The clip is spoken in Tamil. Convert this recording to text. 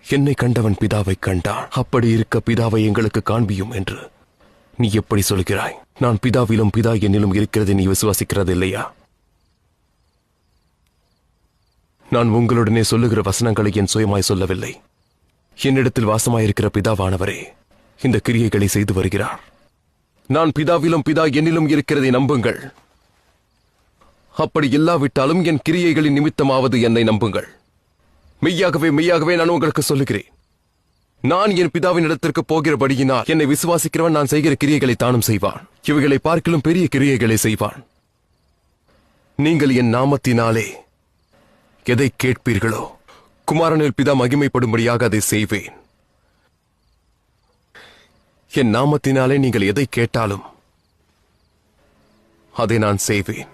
என்னை கண்டவன் பிதாவை கண்டான். அப்படி இருக்க பிதாவை எங்களுக்கு காண்பியும் என்று நீ எப்படி சொல்கிறாய்? நான் பிதாவிலும் பிதா என்னிலும் இருக்கிறதை நீ விசுவாசிக்கிறது இல்லையா? நான் உங்களுடனே சொல்லுகிற வசனங்களை என் சுயமாய் சொல்லவில்லை. என்னிடத்தில் வாசமாயிருக்கிற பிதாவானவரே இந்த கிரியைகளை செய்து வருகிறார். நான் பிதாவிலும் பிதா என்னிலும் இருக்கிறதை நம்புங்கள். அப்படி இல்லாவிட்டாலும் என் கிரியைகளின் நிமித்தமாவது என்னை நம்புங்கள். மெய்யாகவே மெய்யாகவே நான் உங்களுக்கு சொல்லுகிறேன், நான் என் பிதாவின் இடத்திற்கு போகிறபடியினால் என்னை விசுவாசிக்கிறவன் நான் செய்கிற கிரியைகளை தானும் செய்வான், இவைகளை பார்க்கிலும் பெரிய கிரியைகளை செய்வான். நீங்கள் என் நாமத்தினாலே எதை கேட்பீர்களோ குமாரனில் பிதா மகிமைப்படும்படியாக அதை செய்வேன். என் நாமத்தினாலே நீங்கள் எதை கேட்டாலும் அதை நான் செய்வேன்.